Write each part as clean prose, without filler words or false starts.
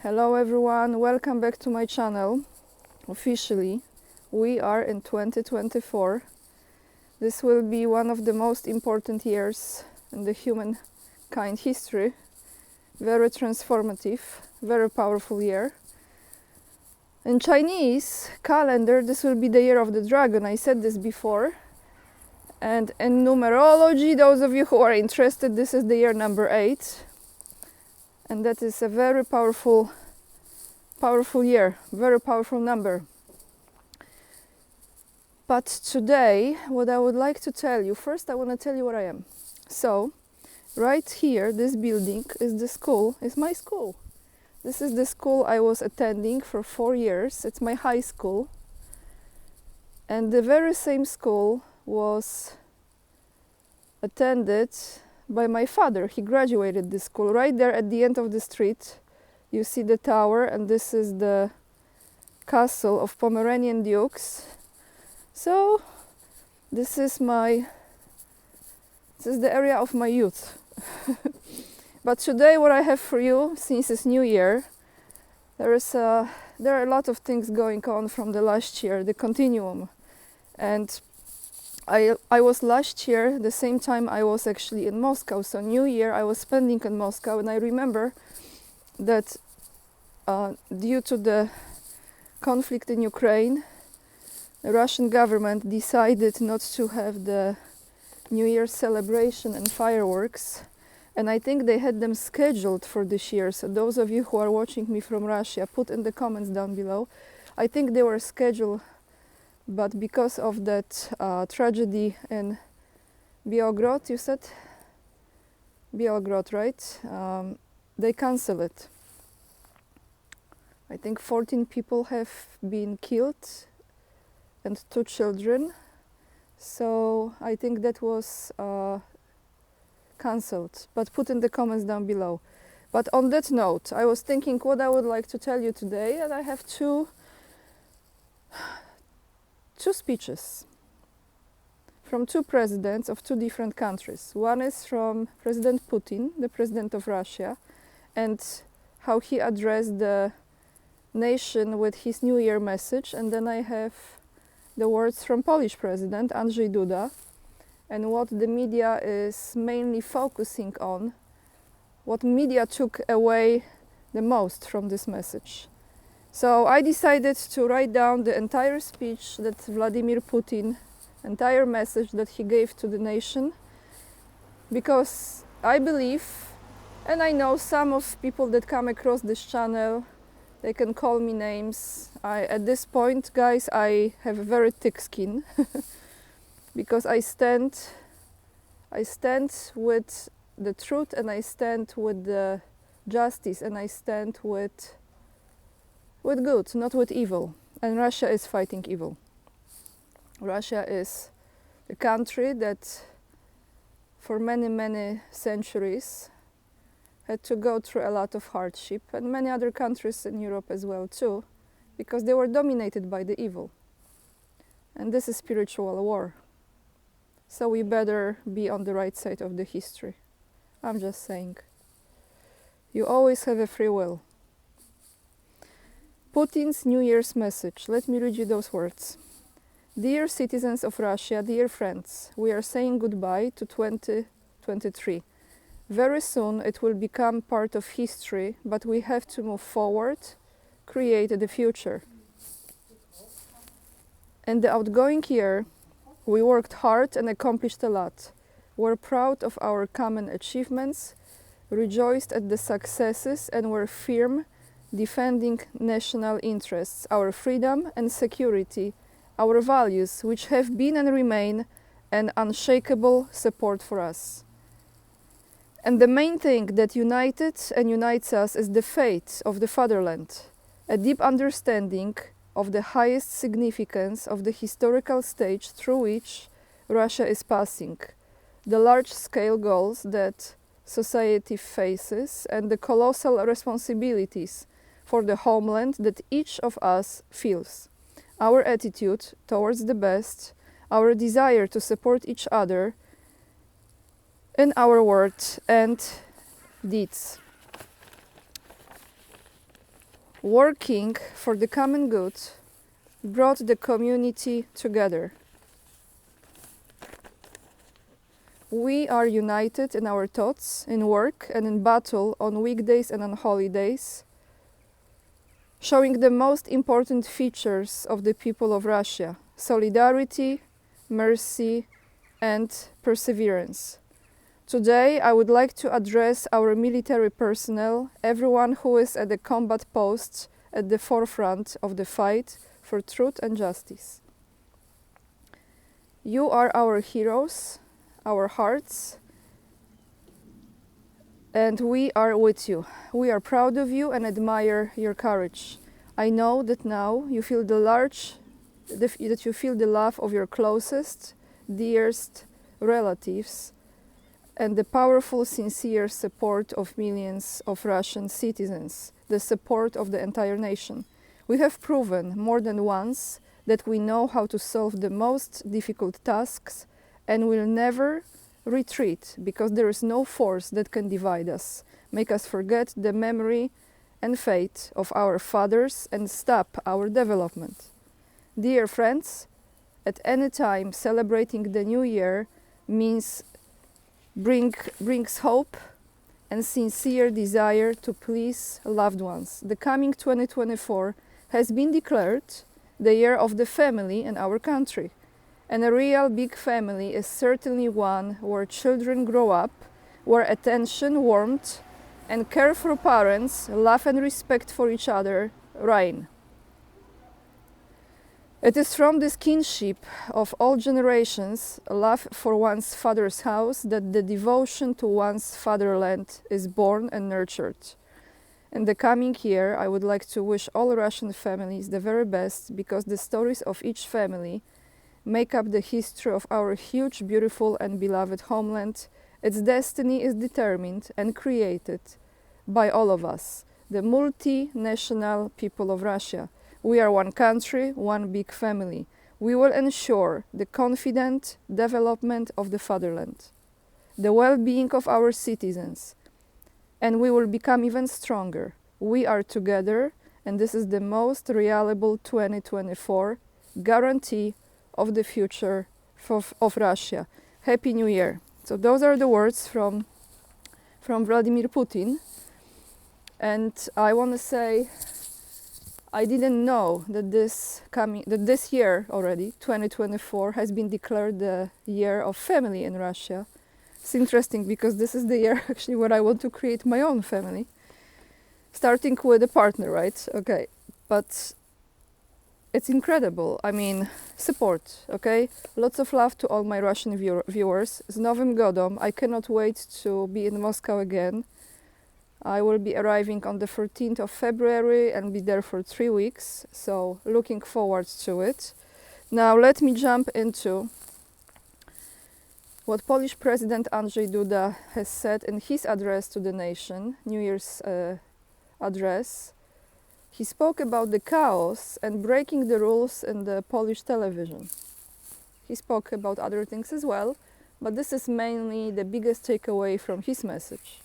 Hello everyone, welcome back to my channel. Officially, we are in 2024. This will be one of the most important years in the humankind history. Very transformative, very powerful year. In Chinese calendar, this will be the year of the dragon. I said this before. And in numerology, those of you who are interested, this is the year number 8. And that is a very powerful year, very powerful number. But today, what I would like to tell you, first I want to tell you where I am. So, right here, this building is the school, is my school. This is the school I was attending for 4 years. It's my high school. And the very same school was attended by my father. He graduated this school right there at the end of the street. You see the tower, and this is the castle of Pomeranian dukes. So this is the area of my youth. But today what I have for you, since it's New Year, there are a lot of things going on from the last year, the continuum. And I was last year, the same time I was actually in Moscow. So New Year I was spending in Moscow, and I remember that due to the conflict in Ukraine, the Russian government decided not to have the New Year's celebration and fireworks. And I think they had them scheduled for this year. So those of you who are watching me from Russia, put in the comments down below. I think they were scheduled, but because of that tragedy in Biograd, you said? Biograd, right? They cancel it. I think 14 people have been killed and 2 children. So I think that was cancelled. But put in the comments down below. But on that note, I was thinking what I would like to tell you today, and I have two speeches from 2 presidents of 2 different countries. One is from President Putin, the president of Russia, and how he addressed the nation with his New Year message. And then I have the words from Polish president Andrzej Duda, and what the media is mainly focusing on, what media took away the most from this message. So I decided to write down the entire speech that Vladimir Putin, entire message that he gave to the nation, because I believe, and I know some of people that come across this channel, they can call me names. At this point, guys, I have a very thick skin because I stand with the truth, and I stand with the justice, and I stand with good, not with evil. And Russia is fighting evil. Russia is a country that for many centuries had to go through a lot of hardship, and many other countries in Europe as well too, because they were dominated by the evil. And this is spiritual war. So we better be on the right side of the history. I'm just saying. You always have a free will. Putin's New Year's message. Let me read you those words. Dear citizens of Russia, dear friends, we are saying goodbye to 2023. Very soon it will become part of history, but we have to move forward, create the future. In the outgoing year, we worked hard and accomplished a lot. We're proud of our common achievements, rejoiced at the successes, and were firm defending national interests, our freedom and security, our values, which have been and remain an unshakable support for us. And the main thing that united and unites us is the faith of the fatherland, a deep understanding of the highest significance of the historical stage through which Russia is passing, the large-scale goals that society faces, and the colossal responsibilities for the homeland that each of us feels. Our attitude towards the best, our desire to support each other in our words and deeds. working for the common good, brought the community together. We are united in our thoughts, in work and in battle on weekdays and on holidays, showing the most important features of the people of Russia: solidarity, mercy, and perseverance. Today, I would like to address our military personnel, everyone who is at the combat posts at the forefront of the fight for truth and justice. You are our heroes, our hearts, and we are with you. We are proud of you and admire your courage. I know that now you feel that you feel the love of your closest, dearest relatives, and the powerful, sincere support of millions of Russian citizens, the support of the entire nation. We have proven more than once that we know how to solve the most difficult tasks and will never retreat, because there is no force that can divide us, make us forget the memory and fate of our fathers and stop our development. Dear friends, at any time celebrating the new year brings hope and sincere desire to please loved ones. The coming 2024 has been declared the year of the family in our country. And a real big family is certainly one where children grow up, where attention, warmth, and care for parents, love and respect for each other reign. It is from this kinship of all generations, love for one's father's house, that the devotion to one's fatherland is born and nurtured. In the coming year, I would like to wish all Russian families the very best, because the stories of each family make up the history of our huge, beautiful and beloved homeland. Its destiny is determined and created by all of us, the multinational people of Russia. We are one country, one big family. We will ensure the confident development of the fatherland, the well-being of our citizens, and we will become even stronger. We are together, and this is the most reliable 2024 guarantee of the future of Russia. Happy New Year. So those are the words from Vladimir Putin. And I want to say, I didn't know that this year already, 2024, has been declared the year of family in Russia. It's interesting because this is the year actually where I want to create my own family, starting with a partner, right? Okay, but it's incredible. I mean, support, okay? Lots of love to all my Russian viewers. Z Novym Godom. I cannot wait to be in Moscow again. I will be arriving on the 14th of February and be there for 3 weeks, so looking forward to it. Now let me jump into what Polish President Andrzej Duda has said in his address to the nation, New Year's address. He spoke about the chaos and breaking the rules in the Polish television. He spoke about other things as well, but this is mainly the biggest takeaway from his message.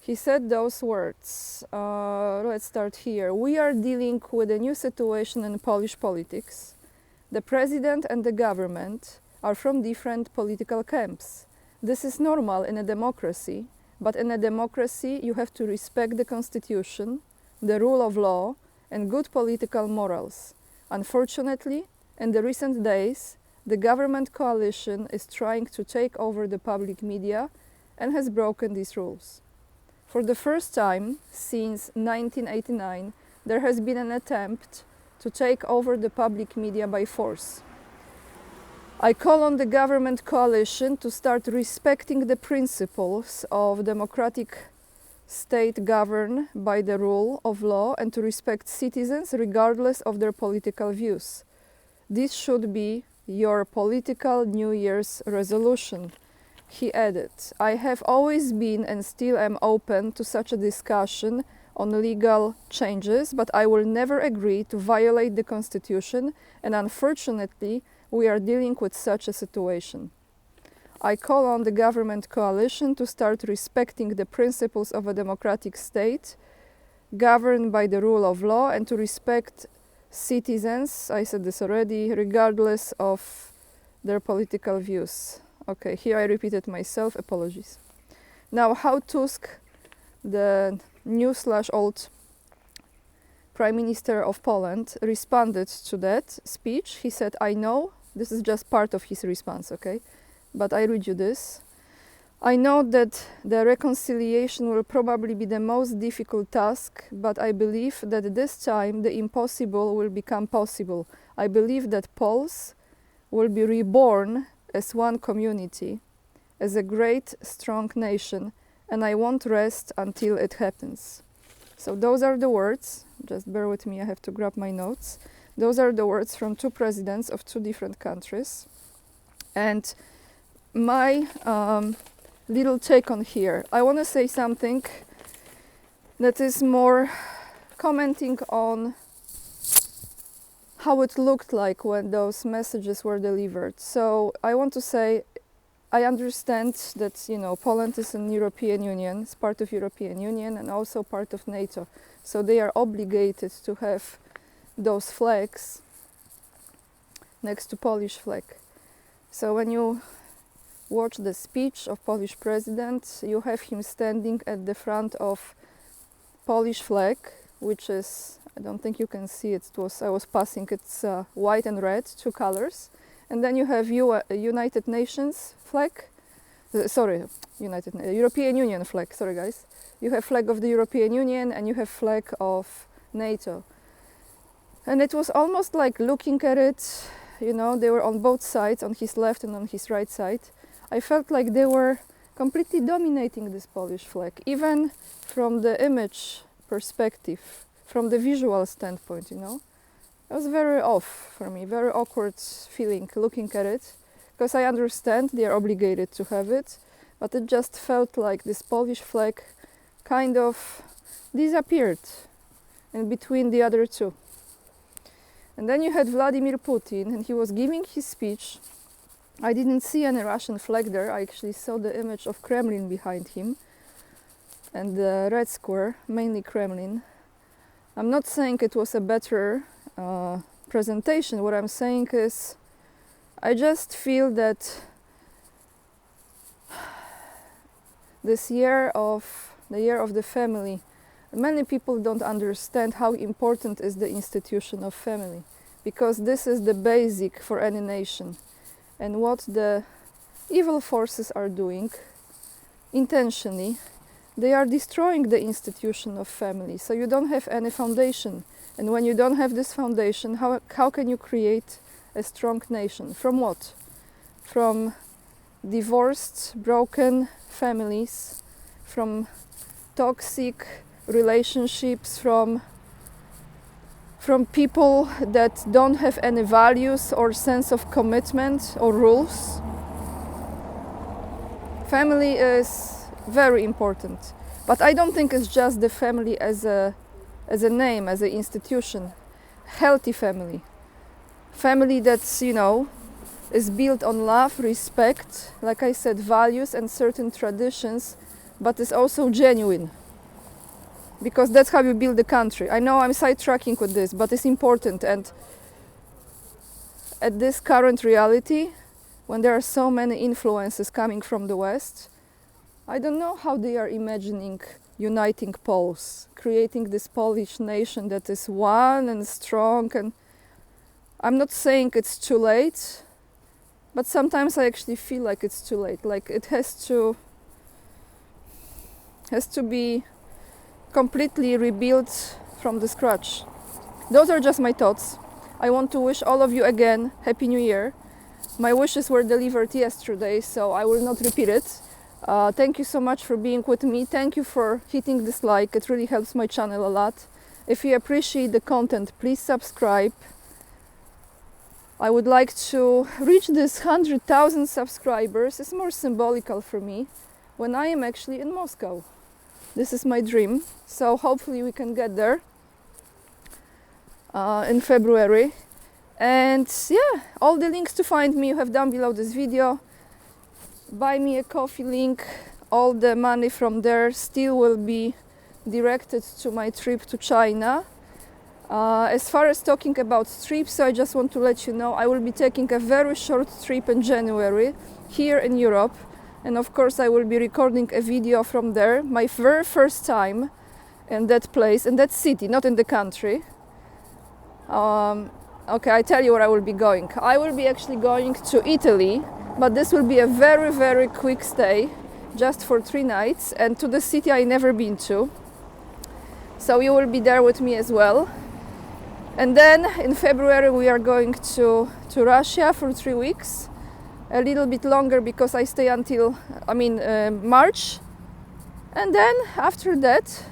He said those words. Let's start here. We are dealing with a new situation in Polish politics. The president and the government are from different political camps. This is normal in a democracy, but in a democracy you have to respect the constitution, the rule of law, and good political morals. Unfortunately, in the recent days, the government coalition is trying to take over the public media and has broken these rules. For the first time since 1989, there has been an attempt to take over the public media by force. I call on the government coalition to start respecting the principles of democratic state governed by the rule of law and to respect citizens regardless of their political views. This should be your political New Year's resolution. He added, I have always been and still am open to such a discussion on legal changes, but I will never agree to violate the constitution, and unfortunately, we are dealing with such a situation. I call on the government coalition to start respecting the principles of a democratic state governed by the rule of law and to respect citizens, I said this already, regardless of their political views. Okay, here I repeated myself, apologies. Now, how Tusk, the new/old Prime Minister of Poland, responded to that speech. He said, I know, this is just part of his response, okay? But I read you this. I know that the reconciliation will probably be the most difficult task, but I believe that this time the impossible will become possible. I believe that Poles will be reborn as one community, as a great, strong nation, and I won't rest until it happens. So those are the words. Just bear with me, I have to grab my notes. Those are the words from two presidents of two different countries. And my little take on here. I want to say something that is more commenting on how it looked like when those messages were delivered. So I want to say, I understand that, you know, Poland is in European Union, it's part of European Union and also part of NATO. So they are obligated to have those flags next to Polish flag. So when you watch the speech of Polish president, you have him standing at the front of Polish flag, which is, I don't think you can see it, I was passing, it's white and red, two colors. And then you have United Nations flag, European Union flag, sorry guys. You have flag of the European Union and you have flag of NATO. And it was almost like looking at it, you know, they were on both sides, on his left and on his right side. I felt like they were completely dominating this Polish flag, even from the image perspective, from the visual standpoint, you know. It was very off for me, very awkward feeling looking at it, because I understand they are obligated to have it, but it just felt like this Polish flag kind of disappeared in between the other two. And then you had Vladimir Putin, and he was giving his speech. I didn't see any Russian flag there. I actually saw the image of Kremlin behind him and the red square, mainly Kremlin. I'm not saying it was a better presentation. What I'm saying is I just feel that this year of the family, many people don't understand how important is the institution of family, because this is the basic for any nation. And what the evil forces are doing intentionally, they are destroying the institution of family. So you don't have any foundation. And when you don't have this foundation, how can you create a strong nation? From what? From divorced, broken families, from toxic relationships, from people that don't have any values or sense of commitment or rules. Family is very important, but I don't think it's just the family as a name, as an institution. Healthy family that's, you know, is built on love, respect, like I said, values and certain traditions, but is also genuine, because that's how you build the country. I know I'm sidetracking with this, but it's important. And at this current reality, when there are so many influences coming from the West, I don't know how they are imagining uniting Poles, creating this Polish nation that is one and strong. And I'm not saying it's too late, but sometimes I actually feel like it's too late. Like it has to be completely rebuilt from the scratch. Those are just my thoughts. I want to wish all of you again Happy New Year. My wishes were delivered yesterday, so I will not repeat it. Thank you so much for being with me. Thank you for hitting this like. It really helps my channel a lot. If you appreciate the content, please subscribe. I would like to reach this 100,000 subscribers. It's more symbolical for me when I am actually in Moscow. This is my dream, so hopefully we can get there in February. And yeah, all the links to find me you have down below this video. Buy me a coffee link. All the money from there still will be directed to my trip to China. As far as talking about trips, I just want to let you know I will be taking a very short trip in January here in Europe, and of course I will be recording a video from there, my very first time in that place, in that city, not in the country. Okay, I tell you where I will be going. I will be actually going to Italy, but this will be a very, very quick stay, just for 3 nights, and to the city I never been to. So you will be there with me as well. And then in February we are going to Russia for 3 weeks, a little bit longer because I stay until March. And then after that,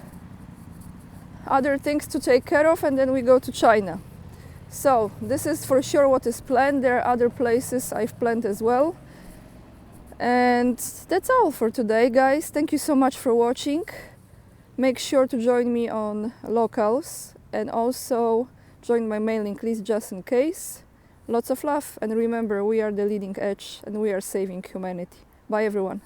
other things to take care of, and then we go to China. So this is for sure what is planned. There are other places I've planned as well. And that's all for today, guys. Thank you so much for watching. Make sure to join me on Locals and also join my mailing list just in case. Lots of love, and remember, we are the leading edge and we are saving humanity. Bye everyone.